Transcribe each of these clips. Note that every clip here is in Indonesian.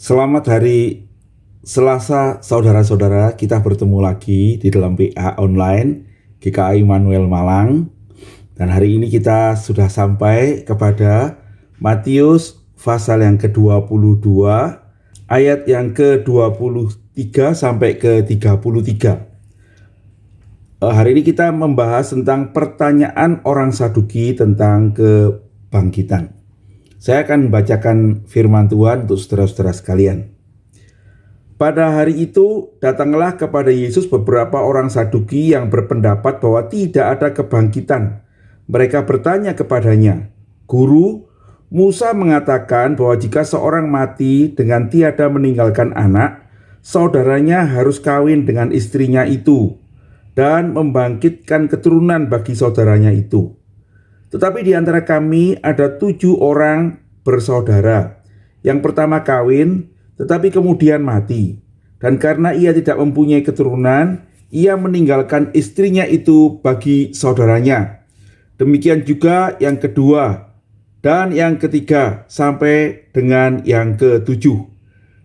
Selamat hari Selasa, saudara-saudara. Kita bertemu lagi di dalam PA online GKI Immanuel Malang. Dan hari ini kita sudah sampai kepada Matius pasal yang ke-22, ayat yang ke-23 sampai ke-33. Hari ini kita membahas tentang pertanyaan orang Saduki tentang kebangkitan. Saya akan membacakan firman Tuhan untuk saudara-saudara sekalian. Pada hari itu datanglah kepada Yesus beberapa orang Saduki yang berpendapat bahwa tidak ada kebangkitan. Mereka bertanya kepadanya, "Guru, Musa mengatakan bahwa jika seorang mati dengan tiada meninggalkan anak, saudaranya harus kawin dengan istrinya itu dan membangkitkan keturunan bagi saudaranya itu. Tetapi di antara kami ada 7 orang bersaudara. Yang pertama kawin, tetapi kemudian mati. Dan karena ia tidak mempunyai keturunan, ia meninggalkan istrinya itu bagi saudaranya. Demikian juga yang kedua dan yang ketiga sampai dengan yang ke-7.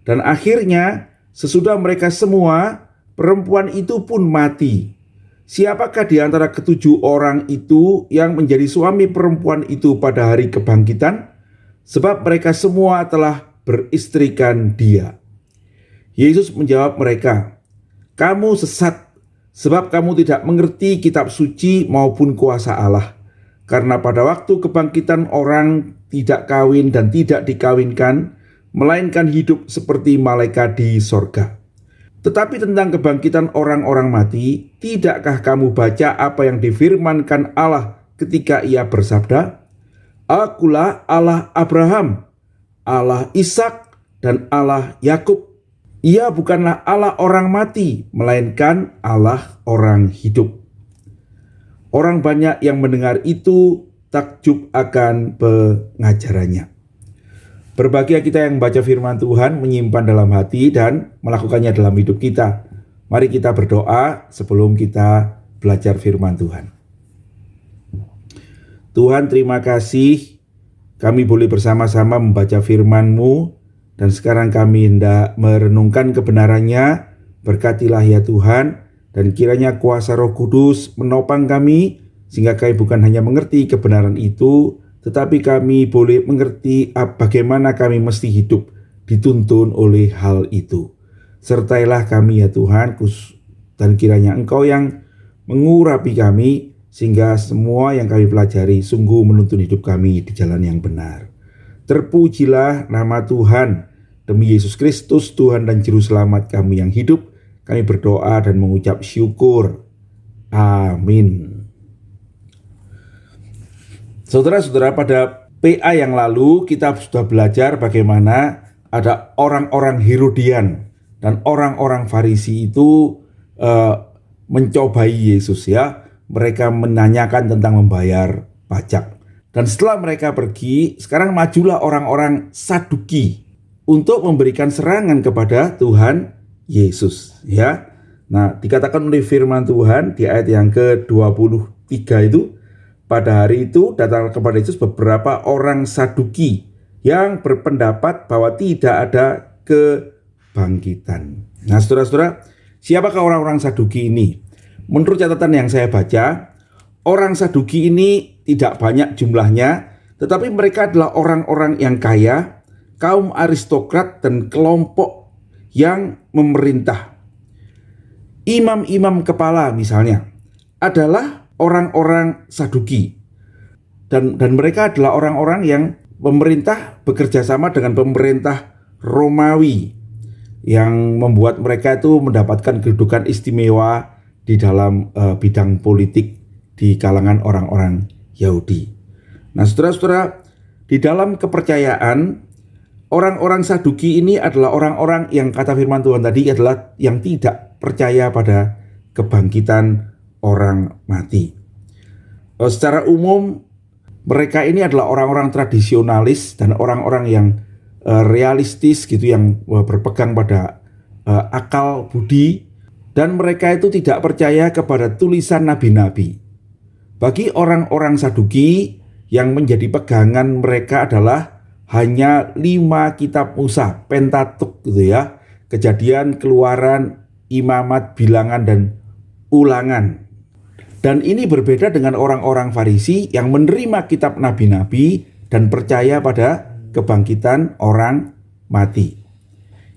Dan akhirnya sesudah mereka semua, perempuan itu pun mati. Siapakah di antara ke-7 orang itu yang menjadi suami perempuan itu pada hari kebangkitan? Sebab mereka semua telah beristrikan dia." Yesus menjawab mereka, "Kamu sesat, sebab kamu tidak mengerti kitab suci maupun kuasa Allah. Karena pada waktu kebangkitan orang tidak kawin dan tidak dikawinkan, melainkan hidup seperti malaikat di sorga. Tetapi tentang kebangkitan orang-orang mati, tidakkah kamu baca apa yang difirmankan Allah ketika ia bersabda, 'Akulah Allah Abraham, Allah Ishak, dan Allah Yakub.' Ia bukanlah Allah orang mati, melainkan Allah orang hidup." Orang banyak yang mendengar itu takjub akan pengajarannya. Berbahagia kita yang membaca firman Tuhan, menyimpan dalam hati dan melakukannya dalam hidup kita. Mari kita berdoa sebelum kita belajar firman Tuhan. Tuhan, terima kasih kami boleh bersama-sama membaca firman-Mu, dan sekarang kami hendak merenungkan kebenarannya. Berkatilah ya Tuhan, dan kiranya kuasa Roh Kudus menopang kami sehingga kami bukan hanya mengerti kebenaran itu, tetapi kami boleh mengerti bagaimana kami mesti hidup dituntun oleh hal itu. Sertailah kami ya Tuhan, dan kiranya Engkau yang mengurapi kami, sehingga semua yang kami pelajari sungguh menuntun hidup kami di jalan yang benar. Terpujilah nama Tuhan. Demi Yesus Kristus, Tuhan dan Juru Selamat kami yang hidup, kami berdoa dan mengucap syukur. Amin. Saudara-saudara, pada PA yang lalu kita sudah belajar bagaimana ada orang-orang Herodian dan orang-orang Farisi itu mencobai Yesus ya. Mereka menanyakan tentang membayar pajak. Dan setelah mereka pergi, sekarang majulah orang-orang Saduki untuk memberikan serangan kepada Tuhan Yesus ya. Nah, dikatakan oleh firman Tuhan di ayat yang ke-23 itu, pada hari itu datang kepada Yesus beberapa orang Saduki yang berpendapat bahwa tidak ada kebangkitan. Nah, saudara-saudara, siapakah orang-orang Saduki ini? Menurut catatan yang saya baca, orang Saduki ini tidak banyak jumlahnya, tetapi mereka adalah orang-orang yang kaya, kaum aristokrat dan kelompok yang memerintah. Imam-imam kepala misalnya adalah orang-orang Saduki, dan mereka adalah orang-orang yang pemerintah bekerja sama dengan pemerintah Romawi yang membuat mereka itu mendapatkan kedudukan istimewa di dalam bidang politik di kalangan orang-orang Yahudi. Nah, saudara-saudara, di dalam kepercayaan orang-orang Saduki ini adalah orang-orang yang kata firman Tuhan tadi adalah yang tidak percaya pada kebangkitan orang mati. Secara umum mereka ini adalah orang-orang tradisionalis dan orang-orang yang realistis gitu, yang berpegang pada akal budi, dan mereka itu tidak percaya kepada tulisan nabi-nabi. Bagi orang-orang Saduki, yang menjadi pegangan mereka adalah hanya 5 kitab Musa, Pentatuk gitu ya. Kejadian, Keluaran, Imamat, Bilangan, dan Ulangan. Dan ini berbeda dengan orang-orang Farisi yang menerima kitab nabi-nabi dan percaya pada kebangkitan orang mati.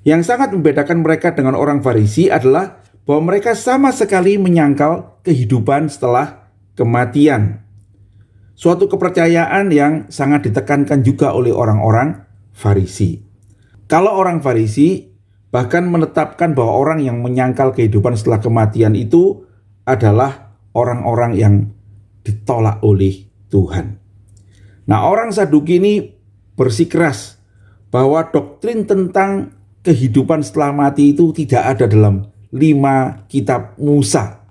Yang sangat membedakan mereka dengan orang Farisi adalah bahwa mereka sama sekali menyangkal kehidupan setelah kematian. Suatu kepercayaan yang sangat ditekankan juga oleh orang-orang Farisi. Kalau orang Farisi bahkan menetapkan bahwa orang yang menyangkal kehidupan setelah kematian itu adalah orang-orang yang ditolak oleh Tuhan. Nah, orang Saduki ini bersikeras bahwa doktrin tentang kehidupan setelah mati itu tidak ada dalam 5 kitab Musa.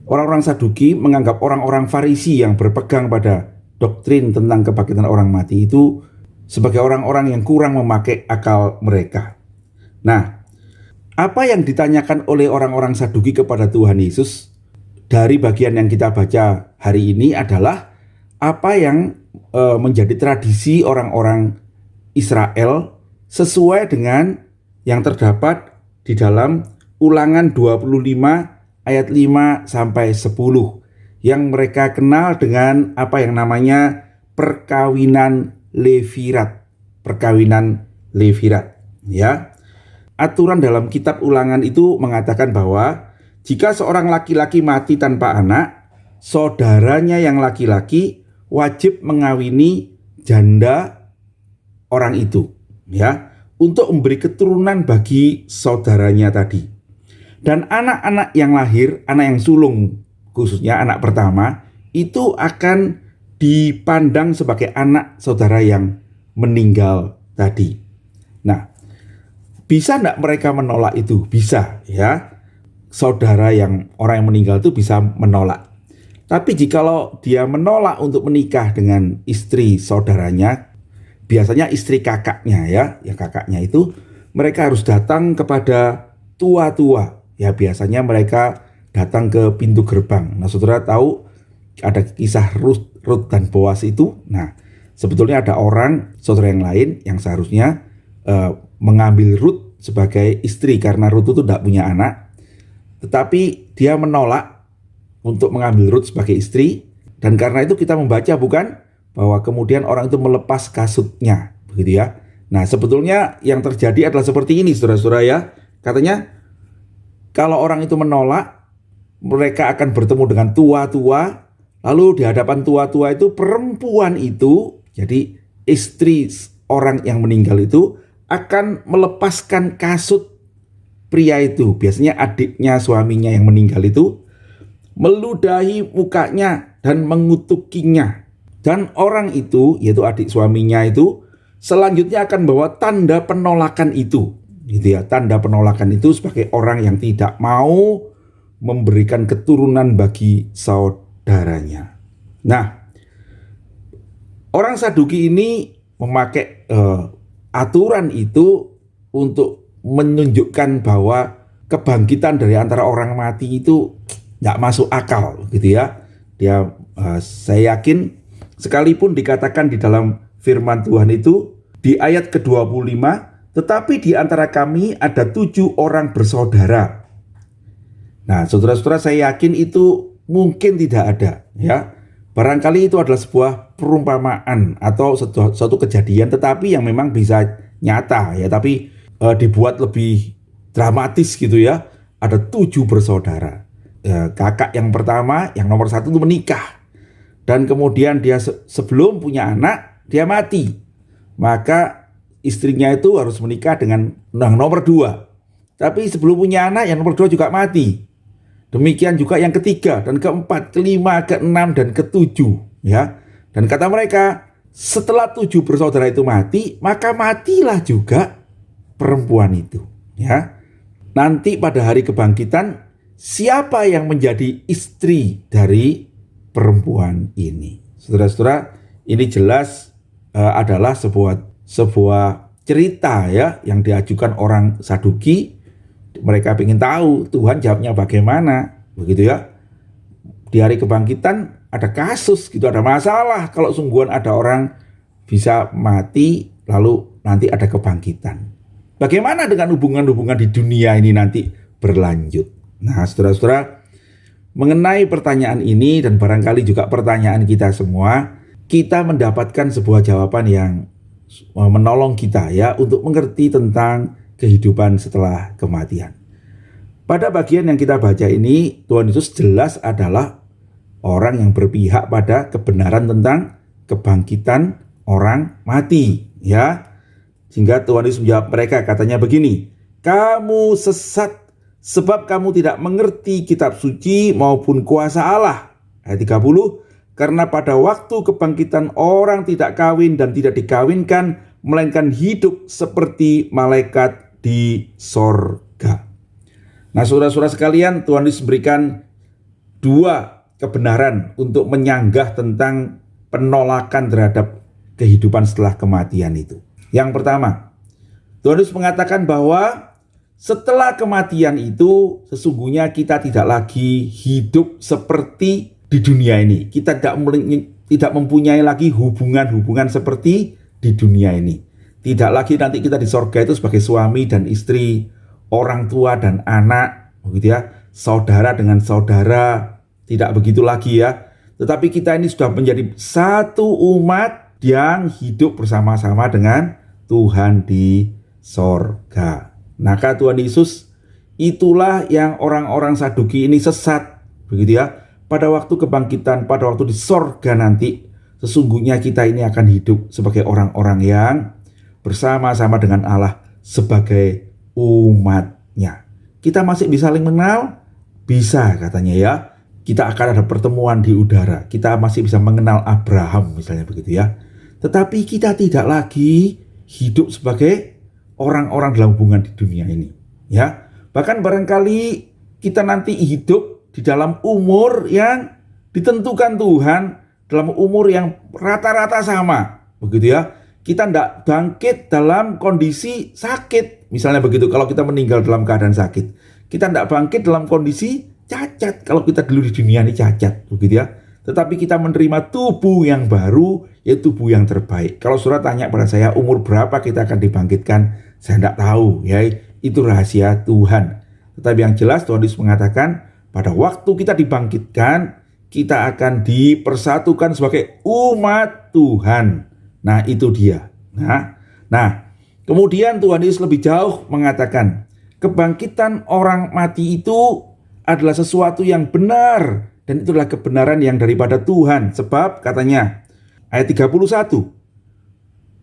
Orang-orang Saduki menganggap orang-orang Farisi yang berpegang pada doktrin tentang kebangkitan orang mati itu sebagai orang-orang yang kurang memakai akal mereka. Nah, apa yang ditanyakan oleh orang-orang Saduki kepada Tuhan Yesus dari bagian yang kita baca hari ini adalah apa yang menjadi tradisi orang-orang Israel sesuai dengan yang terdapat di dalam Ulangan 25 ayat 5 sampai 10 yang mereka kenal dengan apa yang namanya perkawinan Levirat. Perkawinan Levirat, ya. Aturan dalam kitab Ulangan itu mengatakan bahwa jika seorang laki-laki mati tanpa anak, saudaranya yang laki-laki wajib mengawini janda orang itu, ya, untuk memberi keturunan bagi saudaranya tadi. Dan anak-anak yang lahir, anak yang sulung, khususnya anak pertama, itu akan dipandang sebagai anak saudara yang meninggal tadi. Nah, bisa enggak mereka menolak itu? Bisa, ya. Saudara yang orang yang meninggal itu bisa menolak. Tapi jikalau dia menolak untuk menikah dengan istri saudaranya, biasanya istri kakaknya ya kakaknya itu, mereka harus datang kepada tua-tua. Ya, biasanya mereka datang ke pintu gerbang. Nah, saudara tahu ada kisah Ruth dan Boas itu. Nah, sebetulnya ada orang saudara yang lain yang seharusnya mengambil Ruth sebagai istri karena Ruth itu tidak punya anak. Tetapi dia menolak untuk mengambil Ruth sebagai istri. Dan karena itu kita membaca bukan bahwa kemudian orang itu melepas kasutnya, begitu ya. Nah, sebetulnya yang terjadi adalah seperti ini, saudara-saudara ya. Katanya kalau orang itu menolak, mereka akan bertemu dengan tua-tua. Lalu di hadapan tua-tua itu perempuan itu, jadi istri orang yang meninggal itu akan melepaskan kasut pria itu. Biasanya adiknya suaminya yang meninggal itu meludahi mukanya dan mengutukinya. Dan orang itu, yaitu adik suaminya itu, selanjutnya akan bawa tanda penolakan itu. Gitu ya, tanda penolakan itu sebagai orang yang tidak mau memberikan keturunan bagi saudaranya. Nah, orang Saduki ini memakai aturan itu untuk menunjukkan bahwa kebangkitan dari antara orang mati itu tidak masuk akal, gitu ya. Saya yakin sekalipun dikatakan di dalam firman Tuhan itu di ayat ke-25, tetapi di antara kami ada 7 orang bersaudara. Nah, saudara-saudara, saya yakin itu mungkin tidak ada, ya. Barangkali itu adalah sebuah perumpamaan atau suatu kejadian, tetapi yang memang bisa nyata, ya. Tapi dibuat lebih dramatis gitu ya. Ada 7 bersaudara. Kakak yang pertama, yang nomor 1 itu menikah. Dan kemudian dia sebelum punya anak, dia mati. Maka istrinya itu harus menikah dengan yang nomor 2. Tapi sebelum punya anak, yang nomor 2 juga mati. Demikian juga yang ketiga dan keempat, kelima, keenam, dan ketujuh, ya. Dan kata mereka, setelah 7 bersaudara itu mati, maka matilah juga perempuan itu, ya. Nanti pada hari kebangkitan, siapa yang menjadi istri dari perempuan ini? Saudara-saudara, ini jelas adalah sebuah cerita ya yang diajukan orang Saduki. Mereka ingin tahu Tuhan jawabnya bagaimana, begitu ya. Di hari kebangkitan ada kasus gitu, ada masalah kalau sungguhan ada orang bisa mati lalu nanti ada kebangkitan. Bagaimana dengan hubungan-hubungan di dunia ini nanti berlanjut? Nah, saudara-saudara, mengenai pertanyaan ini dan barangkali juga pertanyaan kita semua, kita mendapatkan sebuah jawaban yang menolong kita ya untuk mengerti tentang kehidupan setelah kematian. Pada bagian yang kita baca ini, Tuhan Yesus jelas adalah orang yang berpihak pada kebenaran tentang kebangkitan orang mati, ya. Sehingga Tuhan Yesus menjawab mereka, katanya begini, kamu sesat sebab kamu tidak mengerti kitab suci maupun kuasa Allah. Ayat 30, karena pada waktu kebangkitan orang tidak kawin dan tidak dikawinkan, melainkan hidup seperti malaikat di sorga. Nah, saudara-saudara sekalian, Tuhan Yesus berikan dua kebenaran untuk menyanggah tentang penolakan terhadap kehidupan setelah kematian itu. Yang pertama, Tuhan Yesus mengatakan bahwa setelah kematian itu sesungguhnya kita tidak lagi hidup seperti di dunia ini. Kita tidak mempunyai lagi hubungan-hubungan seperti di dunia ini. Tidak lagi nanti kita di sorga itu sebagai suami dan istri, orang tua dan anak, begitu ya, saudara dengan saudara. Tidak begitu lagi ya. Tetapi kita ini sudah menjadi satu umat yang hidup bersama-sama dengan Tuhan di sorga. Maka Tuhan Yesus itulah yang orang-orang Saduki ini sesat, begitu ya. Pada waktu kebangkitan, pada waktu di sorga nanti, sesungguhnya kita ini akan hidup sebagai orang-orang yang bersama-sama dengan Allah sebagai umatnya. Kita masih bisa saling mengenal? Bisa katanya ya. Kita akan ada pertemuan di udara. Kita masih bisa mengenal Abraham misalnya begitu ya. Tetapi kita tidak lagi hidup sebagai orang-orang dalam hubungan di dunia ini, ya. Bahkan barangkali kita nanti hidup di dalam umur yang ditentukan Tuhan, dalam umur yang rata-rata sama, begitu ya. Kita tidak bangkit dalam kondisi sakit, misalnya begitu. Kalau kita meninggal dalam keadaan sakit, kita tidak bangkit dalam kondisi cacat. Kalau kita dulu di dunia ini cacat, begitu ya. Tetapi kita menerima tubuh yang baru, yaitu tubuh yang terbaik. Kalau saudara tanya pada saya umur berapa kita akan dibangkitkan, saya tidak tahu ya, itu rahasia Tuhan. Tetapi yang jelas Tuhan Yesus mengatakan pada waktu kita dibangkitkan, kita akan dipersatukan sebagai umat Tuhan. Nah, itu dia. Nah, kemudian Tuhan Yesus lebih jauh mengatakan kebangkitan orang mati itu adalah sesuatu yang benar. Dan itulah kebenaran yang daripada Tuhan. Sebab katanya ayat 31,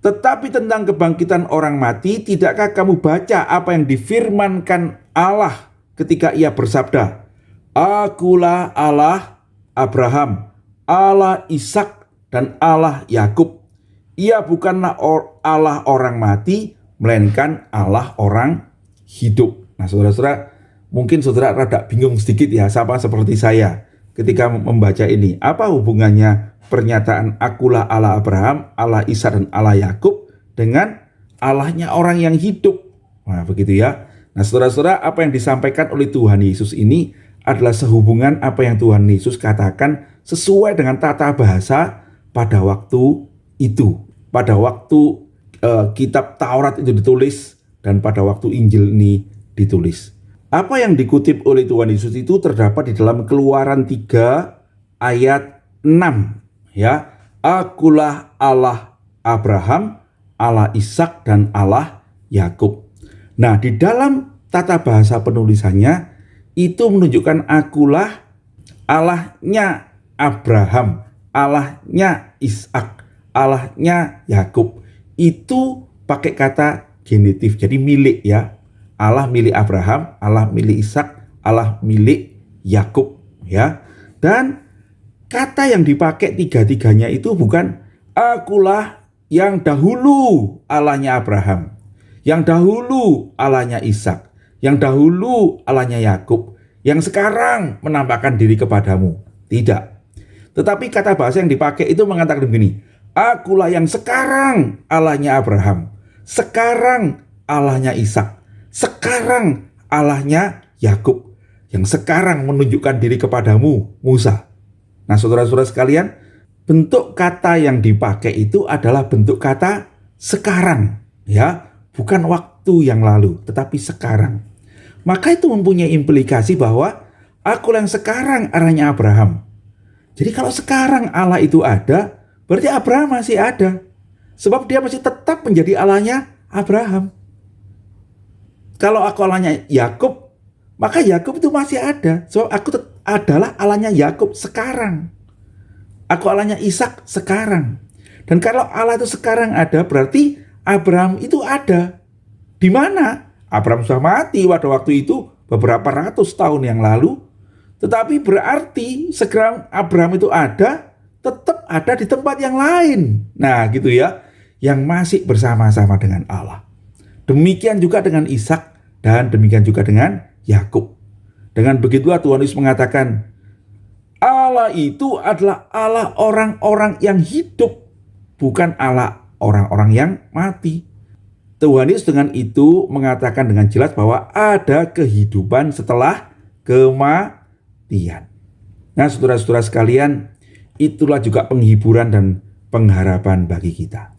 tetapi tentang kebangkitan orang mati, tidakkah kamu baca apa yang difirmankan Allah ketika ia bersabda, akulah Allah Abraham, Allah Ishak dan Allah Yakub. Ia bukanlah Allah orang mati, melainkan Allah orang hidup. Nah, saudara-saudara, mungkin saudara rada bingung sedikit ya, sama seperti saya. Ketika membaca ini, apa hubungannya pernyataan akulah Allah Abraham, Allah Ishak dan Allah Yakub dengan Allahnya orang yang hidup? Nah, begitu ya. Nah, saudara-saudara, apa yang disampaikan oleh Tuhan Yesus ini adalah sehubungan apa yang Tuhan Yesus katakan sesuai dengan tata bahasa pada waktu itu. Pada waktu kitab Taurat itu ditulis dan pada waktu Injil ini ditulis. Apa yang dikutip oleh Tuhan Yesus itu terdapat di dalam Keluaran 3 ayat 6 ya. Akulah Allah Abraham, Allah Ishak dan Allah Yakub. Nah, di dalam tata bahasa penulisannya itu menunjukkan akulah Allahnya Abraham, Allahnya Ishak, Allahnya Yakub. Itu pakai kata genitif, jadi milik ya. Allah milik Abraham, Allah milik Ishak, Allah milik Yakub ya. Dan kata yang dipakai tiga-tiganya itu bukan akulah yang dahulu Allahnya Abraham, yang dahulu Allahnya Ishak, yang dahulu Allahnya Yakub, yang sekarang menampakkan diri kepadamu. Tidak. Tetapi kata bahasa yang dipakai itu mengatakan begini, akulah yang sekarang Allahnya Abraham, sekarang Allahnya Ishak, sekarang Allahnya Yakub, yang sekarang menunjukkan diri kepadamu, Musa. Nah, saudara-saudara sekalian, bentuk kata yang dipakai itu adalah bentuk kata sekarang, ya, bukan waktu yang lalu, tetapi sekarang. Maka itu mempunyai implikasi bahwa aku yang sekarang arahnya Abraham. Jadi kalau sekarang Allah itu ada, berarti Abraham masih ada. Sebab dia masih tetap menjadi Allahnya Abraham. Kalau aku Allahnya Yakub, maka Yakub itu masih ada. So aku adalah Allahnya Yakub sekarang. Aku Allahnya Ishak sekarang. Dan kalau Allah itu sekarang ada, berarti Abraham itu ada. Di mana? Abraham sudah mati pada waktu itu beberapa ratus tahun yang lalu. Tetapi berarti sekarang Abraham itu ada, tetap ada di tempat yang lain. Nah gitu ya, yang masih bersama-sama dengan Allah. Demikian juga dengan Ishak dan demikian juga dengan Yakub. Dengan begitulah Tuhan Yesus mengatakan, Allah itu adalah Allah orang-orang yang hidup, bukan Allah orang-orang yang mati. Tuhan Yesus dengan itu mengatakan dengan jelas bahwa ada kehidupan setelah kematian. Nah, saudara-saudara sekalian, itulah juga penghiburan dan pengharapan bagi kita.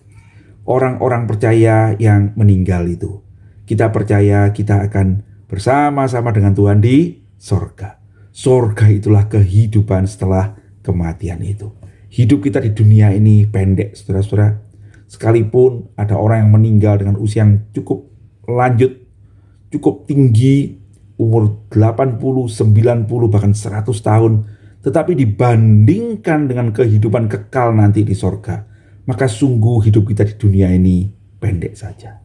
Orang-orang percaya yang meninggal itu, kita percaya kita akan bersama-sama dengan Tuhan di sorga. Sorga itulah kehidupan setelah kematian itu. Hidup kita di dunia ini pendek, saudara-saudara. Sekalipun ada orang yang meninggal dengan usia yang cukup lanjut, cukup tinggi, umur 80, 90, bahkan 100 tahun. Tetapi dibandingkan dengan kehidupan kekal nanti di sorga, maka sungguh hidup kita di dunia ini pendek saja.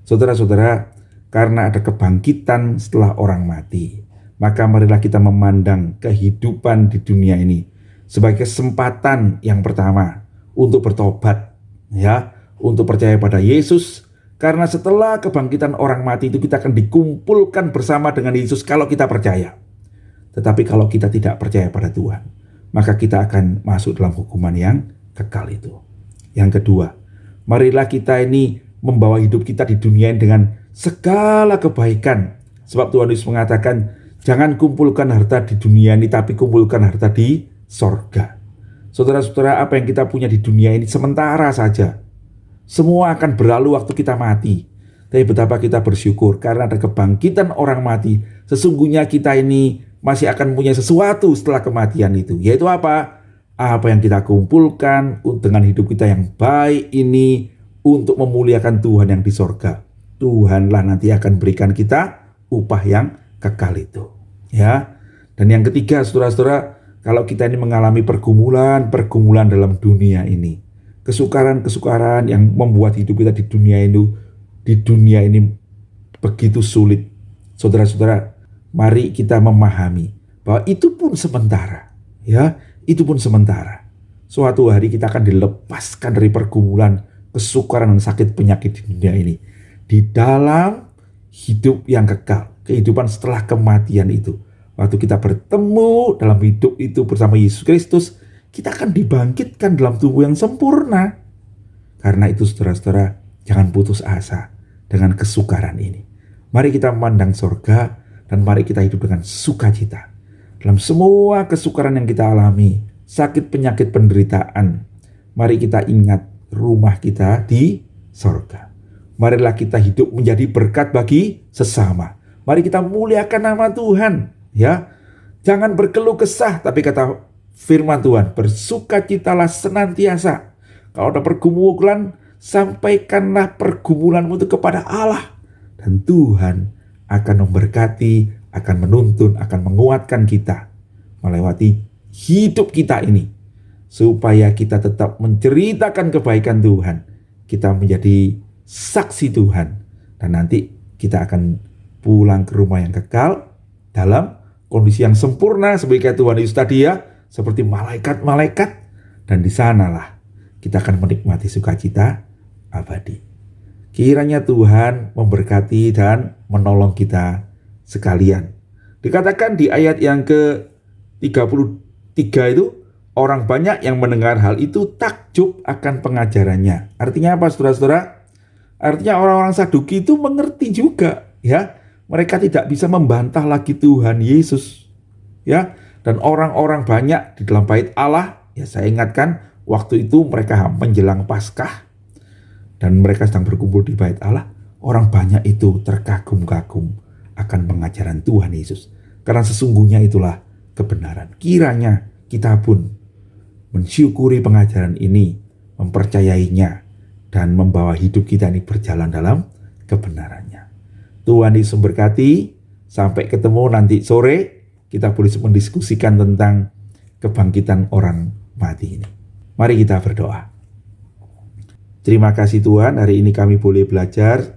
Saudara-saudara, karena ada kebangkitan setelah orang mati, maka marilah kita memandang kehidupan di dunia ini sebagai kesempatan yang pertama untuk bertobat, ya, untuk percaya pada Yesus. Karena setelah kebangkitan orang mati itu kita akan dikumpulkan bersama dengan Yesus kalau kita percaya. Tetapi kalau kita tidak percaya pada Tuhan, maka kita akan masuk dalam hukuman yang kekal itu. Yang kedua, marilah kita ini membawa hidup kita di dunia ini dengan segala kebaikan. Sebab Tuhan Yesus mengatakan, jangan kumpulkan harta di dunia ini, tapi kumpulkan harta di sorga. Saudara-saudara, apa yang kita punya di dunia ini sementara saja. Semua akan berlalu waktu kita mati. Tapi betapa kita bersyukur karena ada kebangkitan orang mati. Sesungguhnya kita ini masih akan punya sesuatu setelah kematian itu. Yaitu apa? Apa yang kita kumpulkan dengan hidup kita yang baik ini untuk memuliakan Tuhan yang di sorga. Tuhanlah nanti akan berikan kita upah yang kekal itu. Ya. Dan yang ketiga, saudara-saudara, kalau kita ini mengalami pergumulan dalam dunia ini, kesukaran yang membuat hidup kita di dunia ini begitu sulit. Saudara-saudara, mari kita memahami bahwa itu pun sementara, ya, itu pun sementara. Suatu hari kita akan dilepaskan dari pergumulan, kesukaran dan sakit penyakit di dunia ini. Di dalam hidup yang kekal, kehidupan setelah kematian itu. Waktu kita bertemu dalam hidup itu bersama Yesus Kristus, kita akan dibangkitkan dalam tubuh yang sempurna. Karena itu saudara-saudara, jangan putus asa dengan kesukaran ini. Mari kita memandang surga dan mari kita hidup dengan sukacita. Dalam semua kesukaran yang kita alami, sakit, penyakit, penderitaan, mari kita ingat rumah kita di surga. Marilah kita hidup menjadi berkat bagi sesama. Mari kita muliakan nama Tuhan, ya. Jangan berkeluh kesah, tapi kata firman Tuhan, bersukacitalah senantiasa. Kalau ada pergumulan, sampaikanlah pergumulanmu itu kepada Allah. Dan Tuhan akan memberkati, akan menuntun, akan menguatkan kita melewati hidup kita ini. Supaya kita tetap menceritakan kebaikan Tuhan. Kita menjadi saksi Tuhan. Dan nanti kita akan pulang ke rumah yang kekal dalam kondisi yang sempurna sebagai Tuhan Yesus tadi, ya. Seperti malaikat-malaikat, dan di sanalah kita akan menikmati sukacita abadi. Kiranya Tuhan memberkati dan menolong kita sekalian. Dikatakan di ayat yang ke-33 itu, orang banyak yang mendengar hal itu takjub akan pengajarannya. Artinya apa, saudara-saudara? Artinya orang-orang Saduki itu mengerti juga, ya. Mereka tidak bisa membantah lagi Tuhan Yesus, ya. Dan orang-orang banyak di dalam bait Allah, ya, saya ingatkan waktu itu mereka menjelang Paskah. dan mereka sedang berkumpul di bait Allah, orang banyak itu terkagum-kagum akan pengajaran Tuhan Yesus. Karena sesungguhnya itulah kebenaran. Kiranya kita pun mensyukuri pengajaran ini, mempercayainya, dan membawa hidup kita ini berjalan dalam kebenarannya. Tuhan Yesus memberkati. Sampai ketemu nanti sore, kita boleh mendiskusikan tentang kebangkitan orang mati ini. Mari kita berdoa. Terima kasih Tuhan, hari ini kami boleh belajar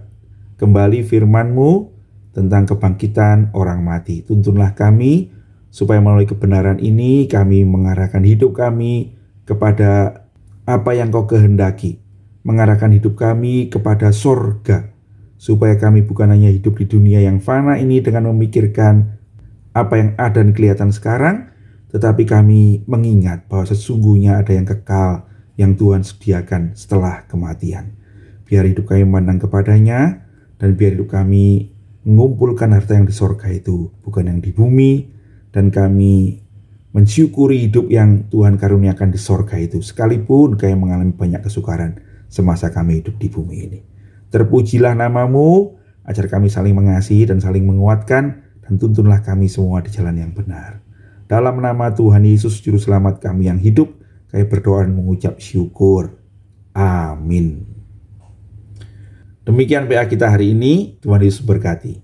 kembali firman-Mu tentang kebangkitan orang mati. Tuntunlah kami supaya melalui kebenaran ini kami mengarahkan hidup kami kepada apa yang Kau kehendaki. Mengarahkan hidup kami kepada sorga, supaya kami bukan hanya hidup di dunia yang fana ini dengan memikirkan apa yang ada dan kelihatan sekarang, tetapi kami mengingat bahwa sesungguhnya ada yang kekal yang Tuhan sediakan setelah kematian. Biar hidup kami memandang kepadanya, dan biar hidup kami mengumpulkan harta yang di sorga itu, bukan yang di bumi, dan kami mensyukuri hidup yang Tuhan karuniakan di sorga itu, sekalipun kami mengalami banyak kesukaran semasa kami hidup di bumi ini. Terpujilah nama-Mu, ajar kami saling mengasihi dan saling menguatkan, dan tuntunlah kami semua di jalan yang benar. Dalam nama Tuhan Yesus Juru Selamat kami yang hidup, kami berdoa dan mengucap syukur. Amin. Demikian PA kita hari ini. Tuhan Yesus berkati.